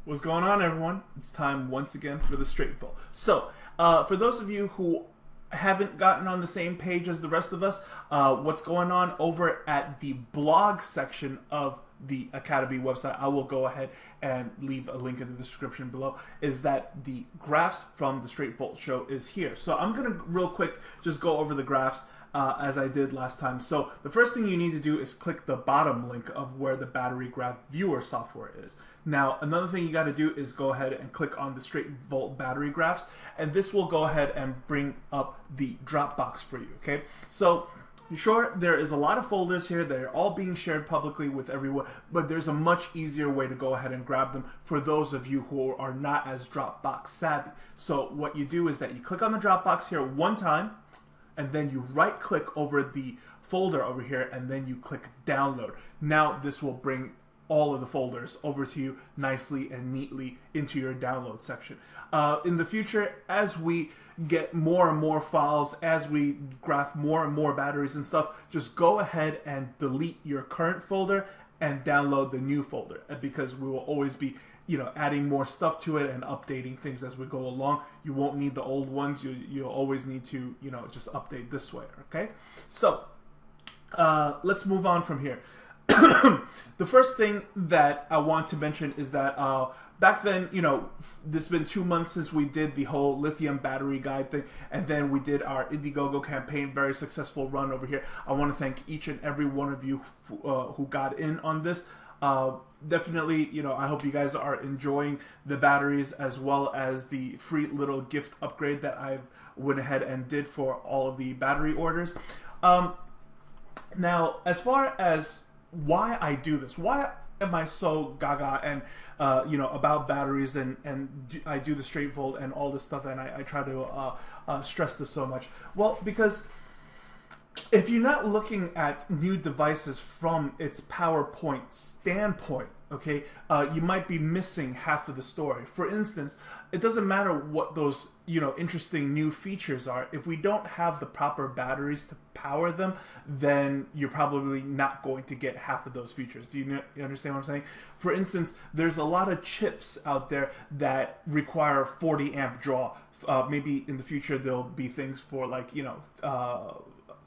What's going on, everyone? It's time once again for the straight pull. So, for those of you who haven't gotten on the same page as the rest of us, what's going on over at the blog section of the Academy website, I will go ahead and leave a link in the description below, is that the graphs from the Straight Volt show is here. So I'm going to real quick just go over the graphs as I did last time. So the first thing you need to do is click the bottom link of where the battery graph viewer software is. Now, another thing you got to do is go ahead and click on the Straight Volt battery graphs, and this will go ahead and bring up the Dropbox for you, okay? So, sure, there is a lot of folders here. They're all being shared publicly with everyone, but there's a much easier way to go ahead and grab them for those of you who are not as Dropbox savvy. So what you do is that you click on the Dropbox here one time, and then you right click over the folder over here, and then you click download. Now this will bring all of the folders over to you nicely and neatly into your download section. In the future, as we get more and more files, as we graph more and more batteries and stuff, just go ahead and delete your current folder and download the new folder, because we will always be adding more stuff to it and updating things as we go along. You won't need the old ones. You'll always need to just update this way, okay? So let's move on from here. The first thing that I want to mention is that back then, this has been 2 months since we did the whole lithium battery guide thing, and then we did our Indiegogo campaign, very successful run over here. I want to thank each and every one of you who got in on this. Definitely, I hope you guys are enjoying the batteries as well as the free little gift upgrade that I went ahead and did for all of the battery orders. Now, as far as why I do this, why am I so gaga and about batteries, and I do the Straight Volt and all this stuff, and I try to stress this so much? Well, because if you're not looking at new devices from its PowerPoint standpoint, okay, you might be missing half of the story. For instance, it doesn't matter what those interesting new features are. If we don't have the proper batteries to power them, then you're probably not going to get half of those features. Do you understand what I'm saying? For instance, there's a lot of chips out there that require 40 amp draw. Maybe in the future there'll be things for like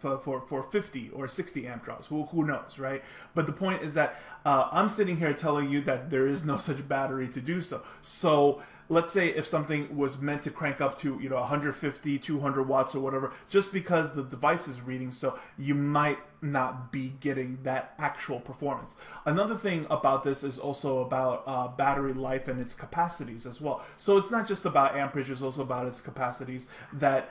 for 50 or 60 amp draws. Who knows, right? But the point is that I'm sitting here telling you that there is no such battery to do so. So let's say if something was meant to crank up to 150, 200 watts or whatever, just because the device is reading so, you might not be getting that actual performance. Another thing about this is also about battery life and its capacities as well. So it's not just about amperage, it's also about its capacities, that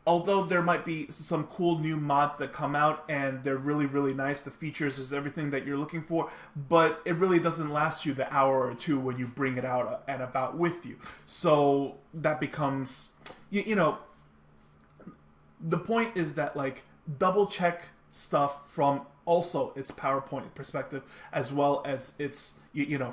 although there might be some cool new mods that come out and they're really, really nice, the features is everything that you're looking for, but it really doesn't last you the hour or two when you bring it out and about with you. So that becomes, the point is that, like, double check stuff from also its PowerPoint perspective, as well as its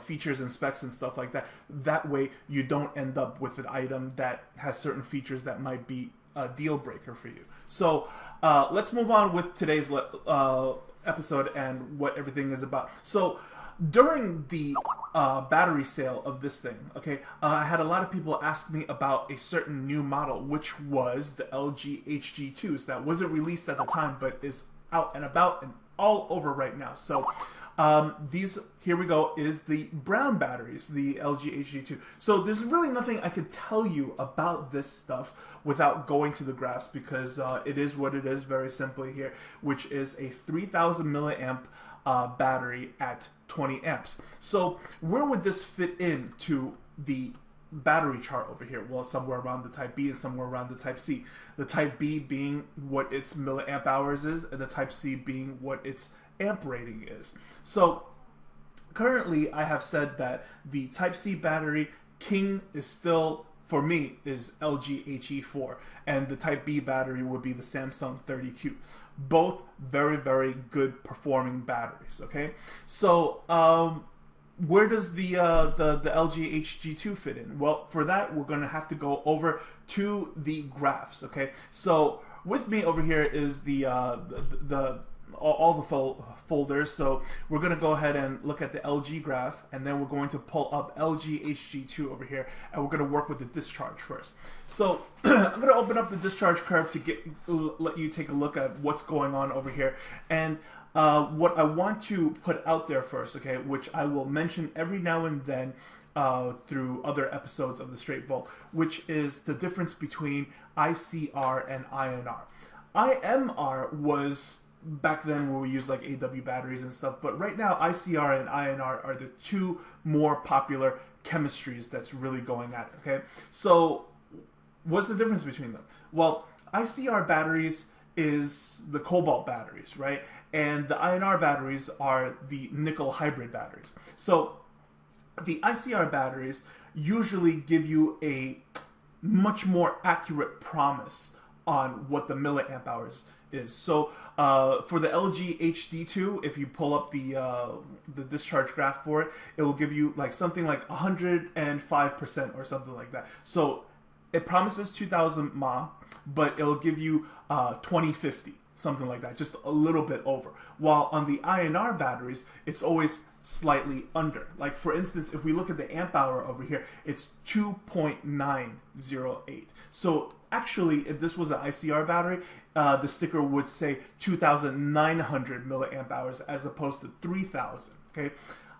features and specs and stuff like that. That way you don't end up with an item that has certain features that might be a deal breaker for you. So let's move on with today's episode and what everything is about. So during the battery sale of this thing, okay, I had a lot of people ask me about a certain new model, which was the LG HG2s that wasn't released at the time, but is out and about and all over right now. So these, here we go, is the brown batteries, the LG HG2. So there's really nothing I could tell you about this stuff without going to the graphs, because it is what it is, very simply here, which is a 3000 milliamp battery at 20 amps. So where would this fit into the battery chart over here? Well, somewhere around the Type B and somewhere around the Type C. The Type B being what its milliamp hours is, and the Type C being what its amp rating is. So currently I have said that the Type C battery king is still, for me, is LG HE4, and the Type B battery would be the Samsung 32. Both very, very good performing batteries, okay? So where does the LG HG2 fit in? Well, for that we're going to have to go over to the graphs, okay? So with me over here is the all the folders. So we're going to go ahead and look at the LG graph, and then we're going to pull up LG HG2 over here, and we're going to work with the discharge first. So I'm going to open up the discharge curve to let you take a look at what's going on over here. And what I want to put out there first, okay, which I will mention every now and then through other episodes of the Straight Vault, which is the difference between ICR and INR. IMR was back then when we used like AW batteries and stuff, but right now ICR and INR are the two more popular chemistries that's really going at it, okay? So what's the difference between them? Well, ICR batteries is the cobalt batteries, right? And the INR batteries are the nickel hybrid batteries. So the ICR batteries usually give you a much more accurate promise on what the milliamp hours is. So for the LG HD2, if you pull up the discharge graph for it, it will give you like something like 105% or something like that. So it promises 2000 mAh, but it'll give you 2050, something like that, just a little bit over. While on the INR batteries, it's always slightly under. Like for instance, if we look at the amp hour over here, it's 2.908. So actually, if this was an ICR battery, the sticker would say 2,900 milliamp hours as opposed to 3,000. Okay,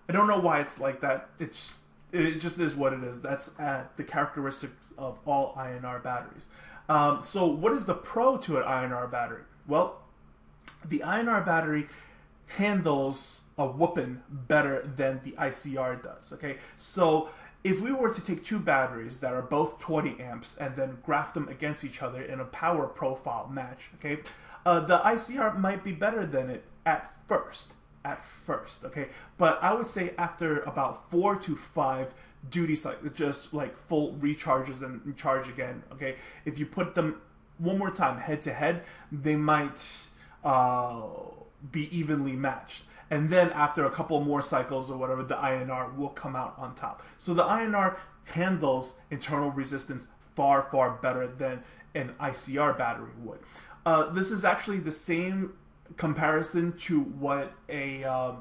I don't know why it's like that. It just is what it is. That's the characteristics of all INR batteries. So what is the pro to an INR battery? Well, the INR battery handles a whooping better than the ICR does, okay? So if we were to take two batteries that are both 20 amps and then graph them against each other in a power profile match, okay, the ICR might be better than it at first, okay? But I would say after about 4 to 5 duty cycles, just like full recharges and charge again, okay, if you put them one more time head to head, they might be evenly matched. And then after a couple more cycles or whatever, the INR will come out on top. So the INR handles internal resistance far, far better than an ICR battery would. This is actually the same comparison to what a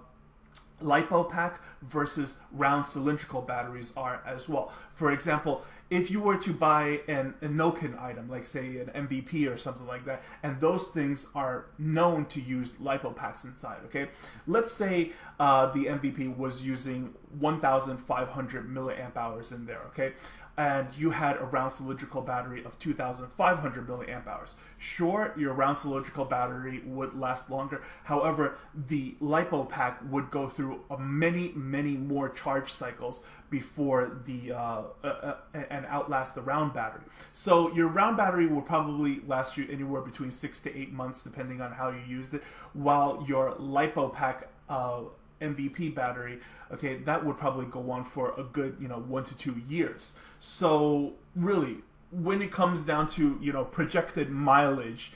LiPo pack versus round cylindrical batteries are as well. For example, if you were to buy a Nokin item, like say an MVP or something like that, and those things are known to use LiPo packs inside, okay? Let's say the MVP was using 1,500 milliamp hours in there, okay? And you had a round cylindrical battery of 2,500 milliamp hours. Sure, your round cylindrical battery would last longer. However, the LiPo pack would go through many, many more charge cycles before the and outlast the round battery. So your round battery will probably last you anywhere between 6 to 8 months, depending on how you used it, while your LiPo pack MVP battery, okay, that would probably go on for a good, 1 to 2 years. So really, when it comes down to, projected mileage,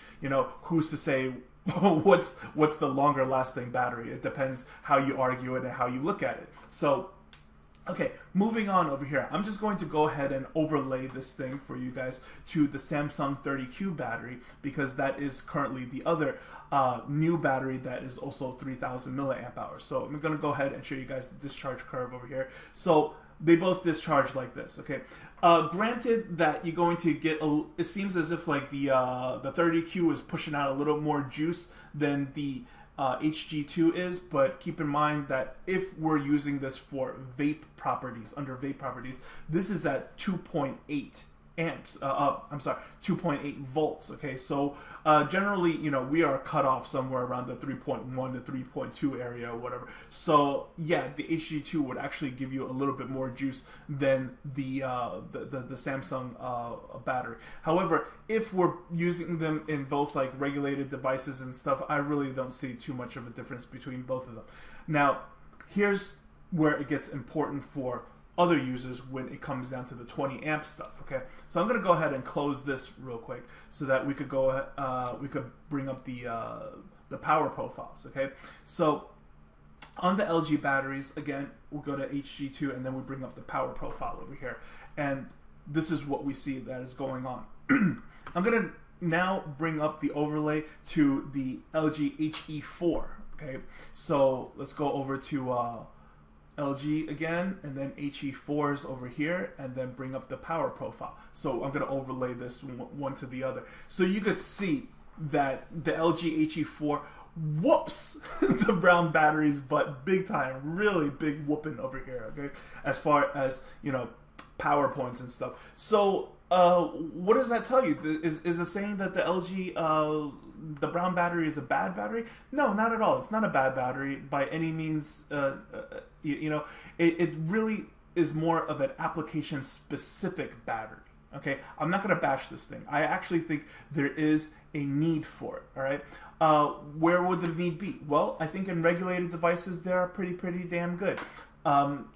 who's to say what's the longer lasting battery? It depends how you argue it and how you look at it. So okay, moving on over here. I'm just going to go ahead and overlay this thing for you guys to the Samsung 30Q battery, because that is currently the other new battery that is also 3,000 milliamp hours. So I'm going to go ahead and show you guys the discharge curve over here. So they both discharge like this, okay? Granted that you're going to get, it seems as if like the 30Q is pushing out a little more juice than the HG2 is, but keep in mind that if we're using this for vape properties, under vape properties, this is at 2.8 amps, 2.8 volts, okay? So generally, we are cut off somewhere around the 3.1 to 3.2 area or whatever. So yeah, the HG2 would actually give you a little bit more juice than the Samsung battery. However, if we're using them in both like regulated devices and stuff, I really don't see too much of a difference between both of them. Now, here's where it gets important for other users when it comes down to the 20 amp stuff, okay? So I'm gonna go ahead and close this real quick so that we could go we could bring up the power profiles, okay? So on the LG batteries, again, we'll go to HG2 and then we bring up the power profile over here. And this is what we see that is going on. I'm gonna now bring up the overlay to the LG HE4. Okay, so let's go over to LG again, and then HE4s over here, and then bring up the power profile. So I'm going to overlay this one to the other. So you could see that the LG HE4 whoops the brown batteries, but big time, really big whooping over here, okay, as far as, you know, power points and stuff. So what does that tell you? Is it saying that the LG the brown battery is a bad battery? No, not at all. It's not a bad battery by any means. You know, it really is more of an application specific battery. Okay, I'm not going to bash this thing. I actually think there is a need for it. All right, where would the need be? Well, I think in regulated devices they are pretty damn good.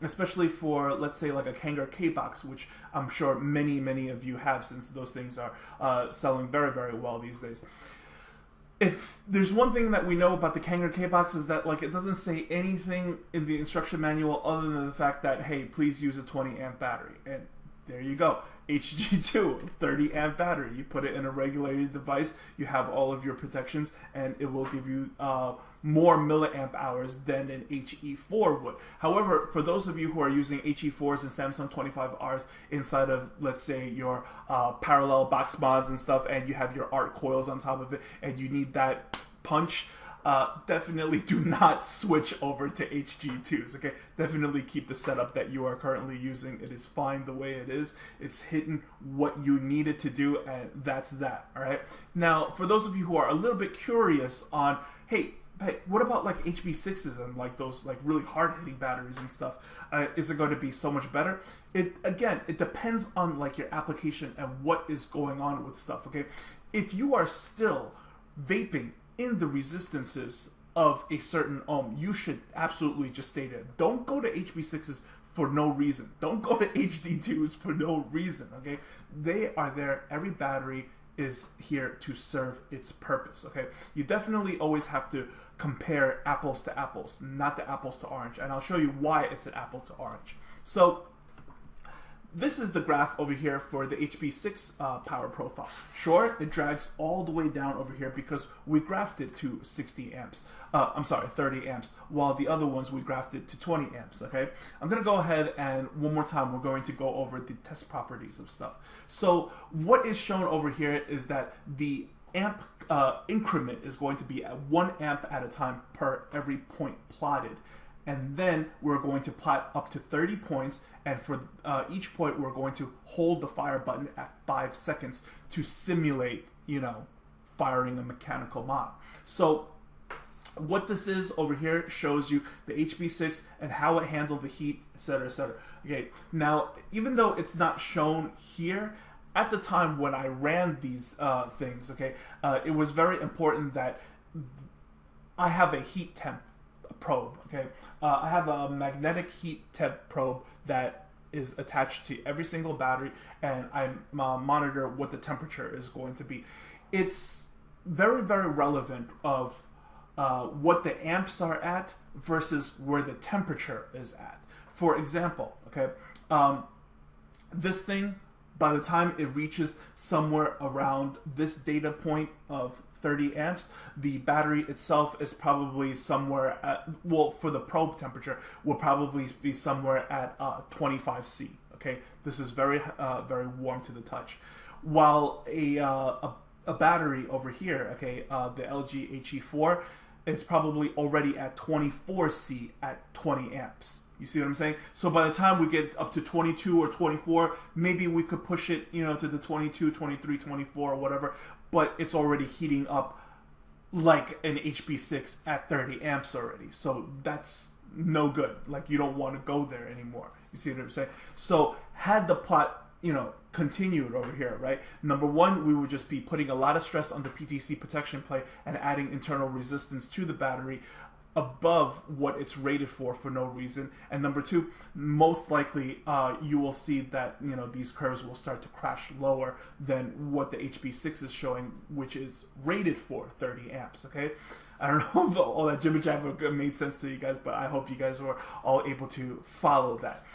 Especially for, let's say, like a Kangar K-Box, which I'm sure many of you have, since those things are selling very well these days. If there's one thing that we know about the Kangar K-Box is that, like, it doesn't say anything in the instruction manual other than the fact that, hey, please use a 20 amp battery. And there you go. HG2, 30 amp battery. You put it in a regulated device, you have all of your protections, and it will give you more milliamp hours than an HE4 would. However, for those of you who are using HE4s and Samsung 25Rs inside of, let's say, your parallel box mods and stuff, and you have your ARC coils on top of it, and you need that punch, definitely do not switch over to HG2s, okay? Definitely keep the setup that you are currently using. It is fine the way it is. It's hitting what you need it to do, and that's that, all right? Now, for those of you who are a little bit curious on, hey, what about like HB6s and like those like really hard-hitting batteries and stuff? Is it going to be so much better? Again, it depends on like your application and what is going on with stuff, okay? If you are still vaping in the resistances of a certain ohm, you should absolutely just stay there. Don't go to HB6s for no reason. Don't go to HD2s for no reason, okay? They are there. Every battery is here to serve its purpose, okay? You definitely always have to compare apples to apples, not the apples to orange, and I'll show you why it's an apple to orange. So this is the graph over here for the HB6 power profile. Sure, it drags all the way down over here because we graphed it to 60 amps. I'm sorry, 30 amps, while the other ones we graphed it to 20 amps, okay? I'm going to go ahead and one more time we're going to go over the test properties of stuff. So what is shown over here is that the amp increment is going to be at 1 amp at a time per every point plotted. And then we're going to plot up to 30 points, and for each point we're going to hold the fire button at 5 seconds to simulate, you know, firing a mechanical mod. So what this is over here shows you the HB6 and how it handled the heat, etc., etc. Okay, now even though it's not shown here, at the time when I ran these things, okay, it was very important that I have a heat temp probe, okay? I have a magnetic heat temp probe that is attached to every single battery, and I monitor what the temperature is going to be. It's very relevant of what the amps are at versus where the temperature is at. For example, okay, this thing, by the time it reaches somewhere around this data point of 30 amps, the battery itself is probably somewhere at, well, for the probe temperature, will probably be somewhere at 25 C. Okay, this is very warm to the touch. While a battery over here, okay, the LG HE4, it's probably already at 24 C at 20 amps. You see what I'm saying? So by the time we get up to 22 or 24, maybe we could push it, you know, to the 22, 23, 24 or whatever, but it's already heating up like an HB6 at 30 amps already. So that's no good. Like, you don't want to go there anymore. You see what I'm saying? So had the plot, you know, continued over here, right? Number one, we would just be putting a lot of stress on the PTC protection plate and adding internal resistance to the battery above what it's rated for no reason. And number two, most likely you will see that, you know, these curves will start to crash lower than what the HB6 is showing, which is rated for 30 amps, okay? I don't know if all that jibber jabber made sense to you guys, but I hope you guys were all able to follow that.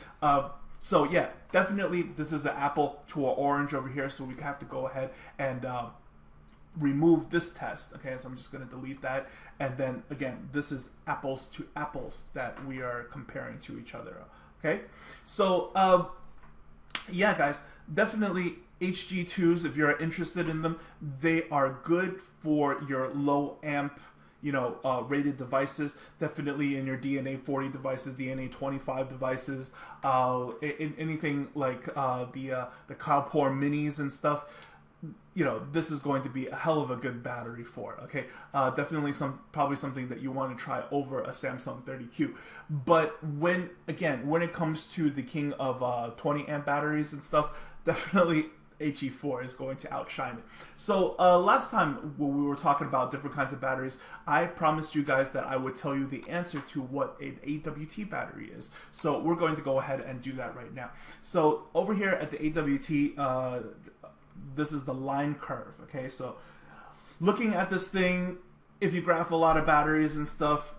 So yeah, definitely this is an apple to an orange over here, so we have to go ahead and remove this test. Okay, so I'm just going to delete that. And then again, this is apples to apples that we are comparing to each other. Okay, so yeah, guys, definitely HG2s, if you're interested in them, they are good for your low amp, you know, rated devices. Definitely in your DNA 40 devices, DNA 25 devices, in anything like the Cowpore minis and stuff. You know, this is going to be a hell of a good battery for. Okay, definitely probably something that you want to try over a Samsung 30Q. But when it comes to the king of 20 amp batteries and stuff, definitely HE4 is going to outshine it. So last time when we were talking about different kinds of batteries, I promised you guys that I would tell you the answer to what an AWT battery is. So we're going to go ahead and do that right now. So over here at the AWT, this is the line curve. Okay, so looking at this thing, if you graph a lot of batteries and stuff,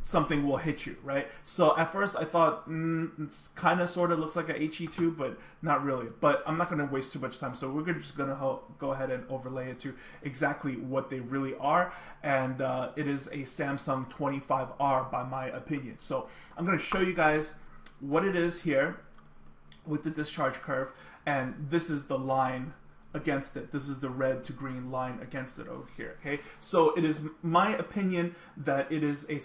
something will hit you, right? So at first I thought, it's kind of sort of looks like a HE2, but not really. But I'm not going to waste too much time, so we're just going to go ahead and overlay it to exactly what they really are. And it is a Samsung 25R by my opinion. So I'm going to show you guys what it is here with the discharge curve, and this is the line against it. This is the red to green line against it over here. Okay, so it is my opinion that it is a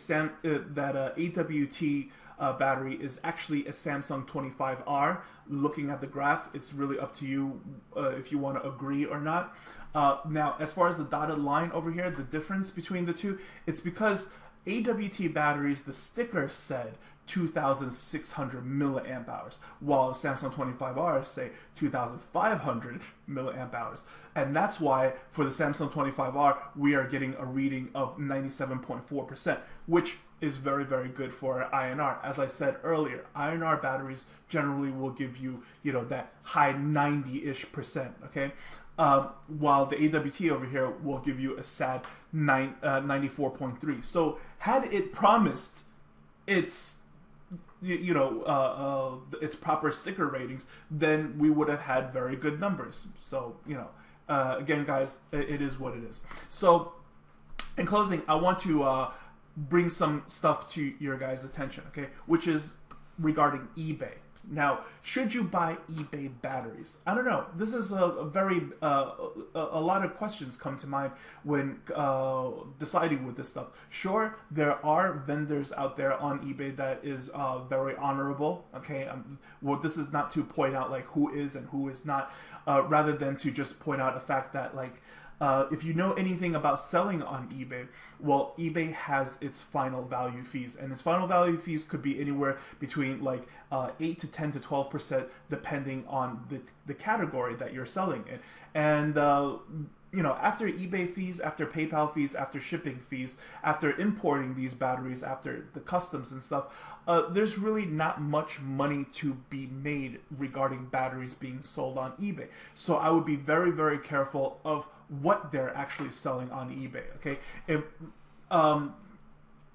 AWT battery is actually a Samsung 25R. Looking at the graph, it's really up to you if you want to agree or not. Now, as far as the dotted line over here, the difference between the two, it's because AWT batteries, the sticker said 2,600 milliamp hours, while Samsung 25R say 2,500 milliamp hours. And that's why for the Samsung 25R, we are getting a reading of 97.4%, which is very, very good for INR. As I said earlier, INR batteries generally will give you, you know, that high 90-ish%, okay? While the AWT over here will give you a sad 94.3. So had it promised its its proper sticker ratings, then we would have had very good numbers. So, you know, again, guys, it is what it is. So, in closing, I want to bring some stuff to your guys' attention, okay, which is regarding eBay. Now, should you buy eBay batteries? I don't know. This is a very a lot of questions come to mind when deciding with this stuff. Sure, there are vendors out there on eBay that is very honorable. Okay, well, this is not to point out like who is and who is not, rather than to just point out the fact that like. If you know anything about selling on eBay, well, eBay has its final value fees, and its final value fees could be anywhere between like 8 to 10 to 12%, depending on the category that you're selling in. And you know, after eBay fees, after PayPal fees, after shipping fees, after importing these batteries, after the customs and stuff, there's really not much money to be made regarding batteries being sold on eBay. So I would be very, very careful of what they're actually selling on eBay. Okay, if,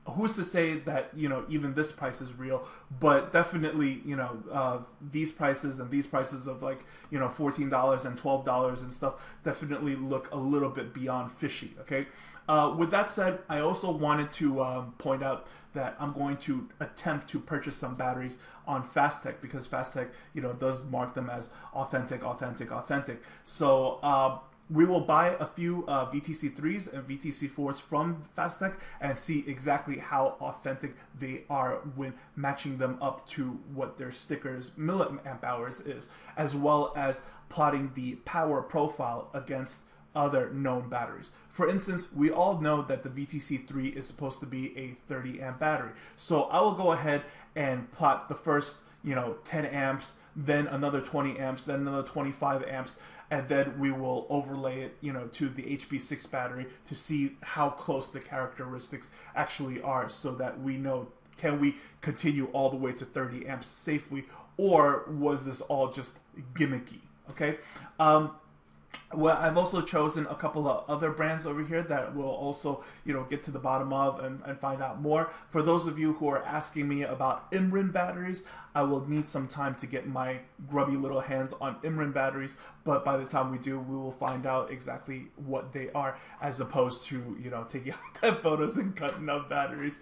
who's to say that, you know, even this price is real? But definitely, you know, these prices and these prices of like, you know, $14 and $12 and stuff definitely look a little bit beyond fishy. Okay, with that said, I also wanted to point out that I'm going to attempt to purchase some batteries on Fastech, because Fastech, you know, does mark them as authentic. So we will buy a few VTC3s and VTC4s from Fastech and see exactly how authentic they are when matching them up to what their stickers milliamp hours is, as well as plotting the power profile against other known batteries. For instance, we all know that the VTC3 is supposed to be a 30 amp battery. So I will go ahead and plot the first, you know, 10 amps, then another 20 amps, then another 25 amps, and then we will overlay it, you know, to the HB6 battery to see how close the characteristics actually are, so that we know, can we continue all the way to 30 amps safely, or was this all just gimmicky? Okay. Well, I've also chosen a couple of other brands over here that will also, get to the bottom of and find out more. For those of you who are asking me about Imrin batteries, I will need some time to get my grubby little hands on Imrin batteries, but by the time we do, we will find out exactly what they are, as opposed to, taking out photos and cutting up batteries.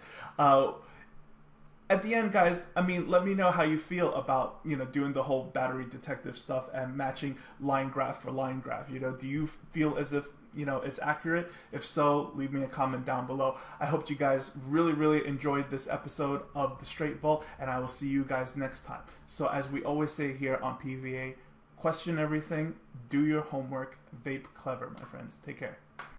At the end, guys, I mean, let me know how you feel about, doing the whole battery detective stuff and matching line graph for line graph. Do you feel as if, it's accurate? If so, leave me a comment down below. I hope you guys really, really enjoyed this episode of The Straight Vault, and I will see you guys next time. So as we always say here on PVA, question everything, do your homework, vape clever, my friends. Take care.